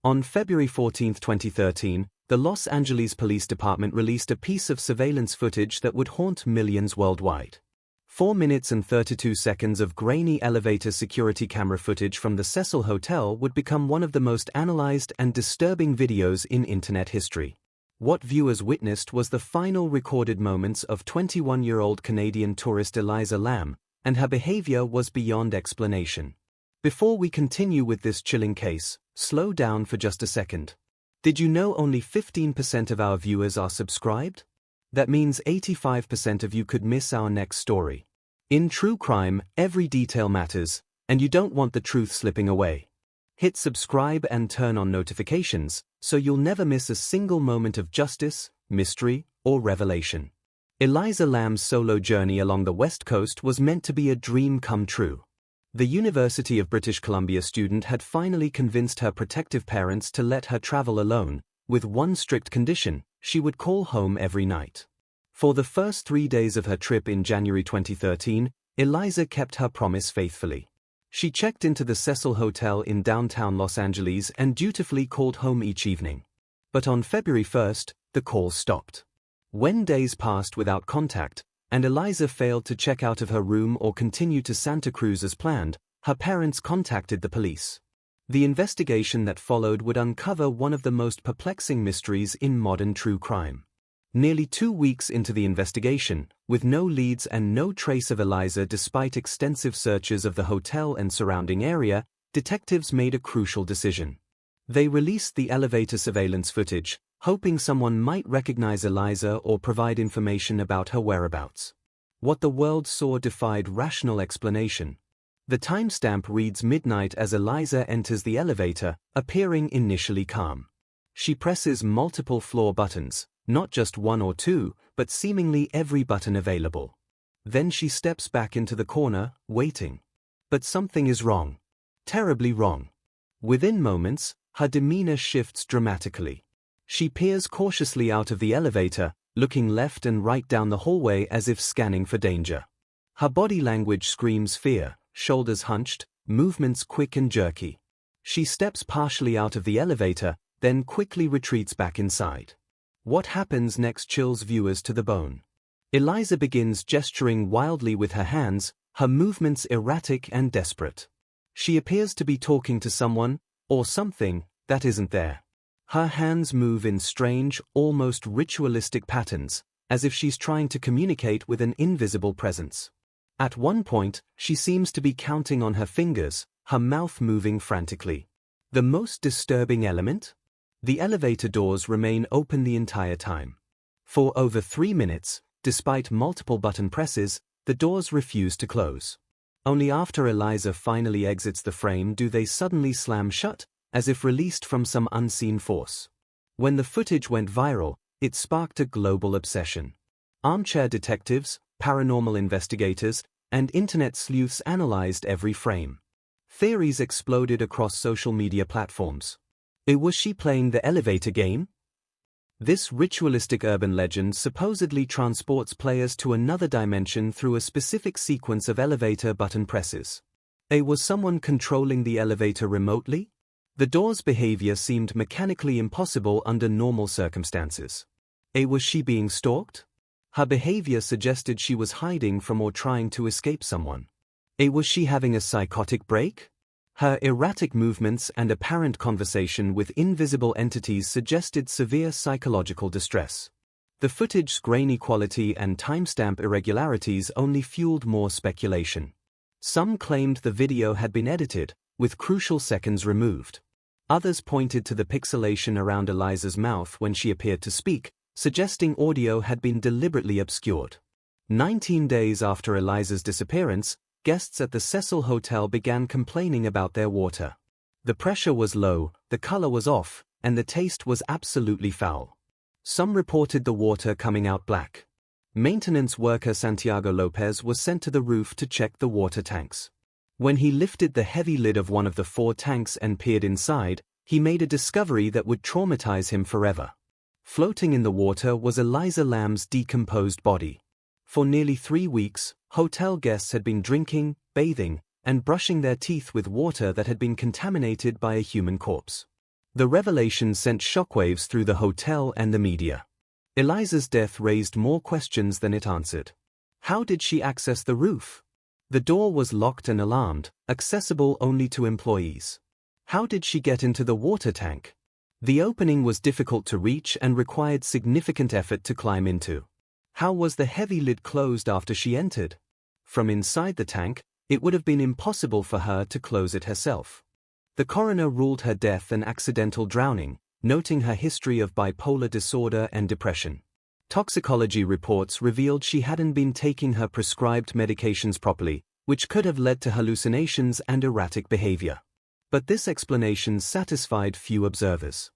On February 14, 2013, the Los Angeles Police Department released a piece of surveillance footage that would haunt millions worldwide. 4 minutes and 32 seconds of grainy elevator security camera footage from the Cecil Hotel would become one of the most analyzed and disturbing videos in internet history. What viewers witnessed was the final recorded moments of 21-year-old Canadian tourist Elisa Lam, and her behavior was beyond explanation. Before we continue with this chilling case, slow down for just a second. Did you know only 15% of our viewers are subscribed? That means 85% of you could miss our next story. In true crime, every detail matters, and you don't want the truth slipping away. Hit subscribe and turn on notifications, so you'll never miss a single moment of justice, mystery, or revelation. Elisa Lam's solo journey along the West Coast was meant to be a dream come true. The University of British Columbia student had finally convinced her protective parents to let her travel alone, with one strict condition: she would call home every night. For the first 3 days of her trip in January 2013, Elisa kept her promise faithfully. She checked into the Cecil Hotel in downtown Los Angeles and dutifully called home each evening. But on February 1st, the calls stopped. When days passed without contact, and Elisa failed to check out of her room or continue to Santa Cruz as planned, her parents contacted the police. The investigation that followed would uncover one of the most perplexing mysteries in modern true crime. Nearly 2 weeks into the investigation, with no leads and no trace of Elisa despite extensive searches of the hotel and surrounding area, detectives made a crucial decision. They released the elevator surveillance footage, hoping someone might recognize Elisa or provide information about her whereabouts. What the world saw defied rational explanation. The timestamp reads midnight as Elisa enters the elevator, appearing initially calm. She presses multiple floor buttons, not just one or two, but seemingly every button available. Then she steps back into the corner, waiting. But something is wrong. Terribly wrong. Within moments, her demeanor shifts dramatically. She peers cautiously out of the elevator, looking left and right down the hallway as if scanning for danger. Her body language screams fear, shoulders hunched, movements quick and jerky. She steps partially out of the elevator, then quickly retreats back inside. What happens next chills viewers to the bone. Elisa begins gesturing wildly with her hands, her movements erratic and desperate. She appears to be talking to someone, or something, that isn't there. Her hands move in strange, almost ritualistic patterns, as if she's trying to communicate with an invisible presence. At one point, she seems to be counting on her fingers, her mouth moving frantically. The most disturbing element? The elevator doors remain open the entire time. For over 3 minutes, despite multiple button presses, the doors refuse to close. Only after Elisa finally exits the frame do they suddenly slam shut, as if released from some unseen force. When the footage went viral, it sparked a global obsession. Armchair detectives, paranormal investigators, and internet sleuths analyzed every frame. Theories exploded across social media platforms. Was she playing the elevator game? This ritualistic urban legend supposedly transports players to another dimension through a specific sequence of elevator button presses. Was someone controlling the elevator remotely? The door's behavior seemed mechanically impossible under normal circumstances. Was she being stalked? Her behavior suggested she was hiding from or trying to escape someone. Was she having a psychotic break? Her erratic movements and apparent conversation with invisible entities suggested severe psychological distress. The footage's grainy quality and timestamp irregularities only fueled more speculation. Some claimed the video had been edited, with crucial seconds removed. Others pointed to the pixelation around Elisa's mouth when she appeared to speak, suggesting audio had been deliberately obscured. 19 days after Elisa's disappearance, guests at the Cecil Hotel began complaining about their water. The pressure was low, the color was off, and the taste was absolutely foul. Some reported the water coming out black. Maintenance worker Santiago Lopez was sent to the roof to check the water tanks. When he lifted the heavy lid of one of the 4 tanks and peered inside, he made a discovery that would traumatize him forever. Floating in the water was Elisa Lam's decomposed body. For nearly 3 weeks, hotel guests had been drinking, bathing, and brushing their teeth with water that had been contaminated by a human corpse. The revelation sent shockwaves through the hotel and the media. Elisa's death raised more questions than it answered. How did she access the roof? The door was locked and alarmed, accessible only to employees. How did she get into the water tank? The opening was difficult to reach and required significant effort to climb into. How was the heavy lid closed after she entered? From inside the tank, it would have been impossible for her to close it herself. The coroner ruled her death an accidental drowning, noting her history of bipolar disorder and depression. Toxicology reports revealed she hadn't been taking her prescribed medications properly, which could have led to hallucinations and erratic behavior. But this explanation satisfied few observers.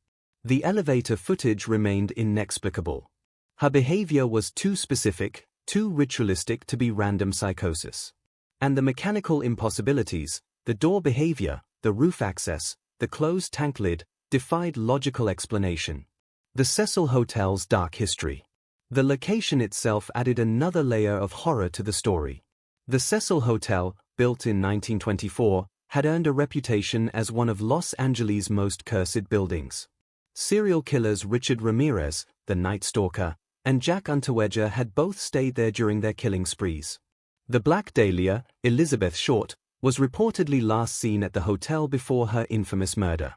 The elevator footage remained inexplicable. Her behavior was too specific, too ritualistic to be random psychosis. And the mechanical impossibilities, the door behavior, the roof access, the closed tank lid, defied logical explanation. The Cecil Hotel's dark history. The location itself added another layer of horror to the story. The Cecil Hotel, built in 1924, had earned a reputation as one of Los Angeles' most cursed buildings. Serial killers Richard Ramirez, the Night Stalker, and Jack Unterweger had both stayed there during their killing sprees. The Black Dahlia, Elizabeth Short, was reportedly last seen at the hotel before her infamous murder.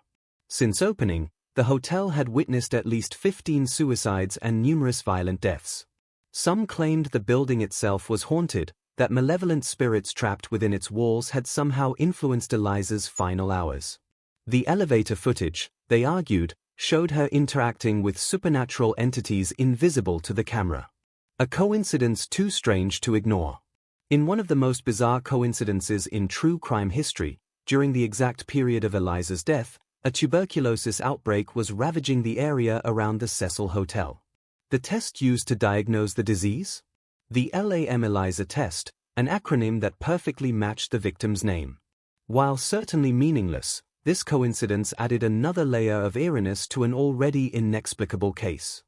Since opening, the hotel had witnessed at least 15 suicides and numerous violent deaths. Some claimed the building itself was haunted, that malevolent spirits trapped within its walls had somehow influenced Elisa's final hours. The elevator footage, they argued, showed her interacting with supernatural entities invisible to the camera. A coincidence too strange to ignore. In one of the most bizarre coincidences in true crime history, during the exact period of Elisa's death, a tuberculosis outbreak was ravaging the area around the Cecil Hotel. The test used to diagnose the disease? The LAM ELISA test, an acronym that perfectly matched the victim's name. While certainly meaningless, this coincidence added another layer of eeriness to an already inexplicable case.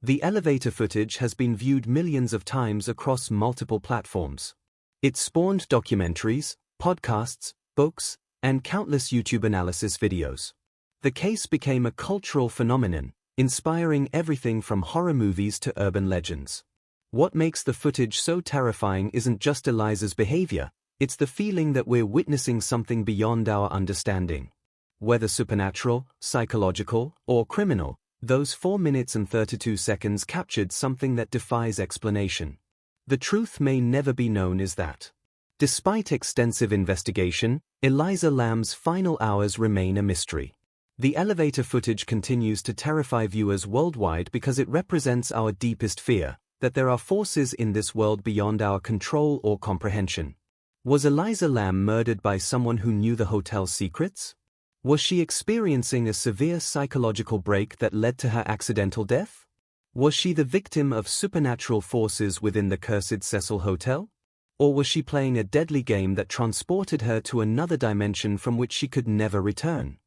The elevator footage has been viewed millions of times across multiple platforms. It spawned documentaries, podcasts, books, and countless YouTube analysis videos. The case became a cultural phenomenon, inspiring everything from horror movies to urban legends. What makes the footage so terrifying isn't just Elisa's behavior, it's the feeling that we're witnessing something beyond our understanding. Whether supernatural, psychological, or criminal, those 4 minutes and 32 seconds captured something that defies explanation. The truth may never be known is that, despite extensive investigation, Elisa Lam's final hours remain a mystery. The elevator footage continues to terrify viewers worldwide because it represents our deepest fear, that there are forces in this world beyond our control or comprehension. Was Elisa Lam murdered by someone who knew the hotel's secrets? Was she experiencing a severe psychological break that led to her accidental death? Was she the victim of supernatural forces within the cursed Cecil Hotel? Or was she playing a deadly game that transported her to another dimension from which she could never return?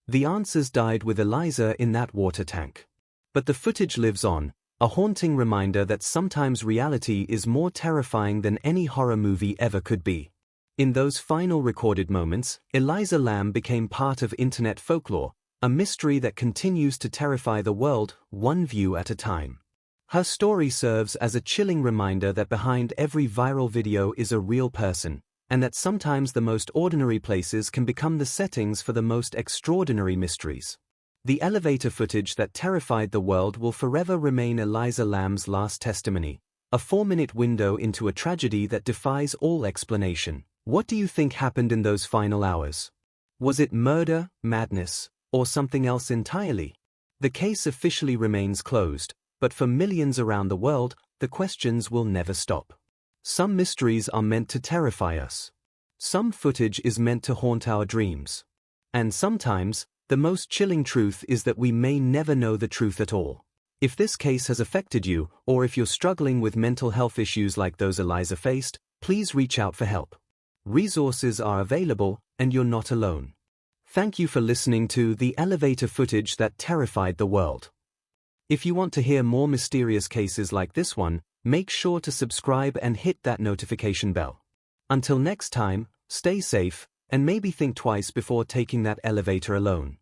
The answers died with Elisa in that water tank. But the footage lives on, a haunting reminder that sometimes reality is more terrifying than any horror movie ever could be. In those final recorded moments, Elisa Lam became part of internet folklore, a mystery that continues to terrify the world, one view at a time. Her story serves as a chilling reminder that behind every viral video is a real person, and that sometimes the most ordinary places can become the settings for the most extraordinary mysteries. The elevator footage that terrified the world will forever remain Elisa Lam's last testimony, a 4-minute window into a tragedy that defies all explanation. What do you think happened in those final hours? Was it murder, madness, or something else entirely? The case officially remains closed, but for millions around the world, the questions will never stop. Some mysteries are meant to terrify us. Some footage is meant to haunt our dreams. And sometimes, the most chilling truth is that we may never know the truth at all. If this case has affected you, or if you're struggling with mental health issues like those Elisa faced, please reach out for help. Resources are available, and you're not alone. Thank you for listening to the elevator footage that terrified the world. If you want to hear more mysterious cases like this one, make sure to subscribe and hit that notification bell. Until next time, stay safe, and maybe think twice before taking that elevator alone.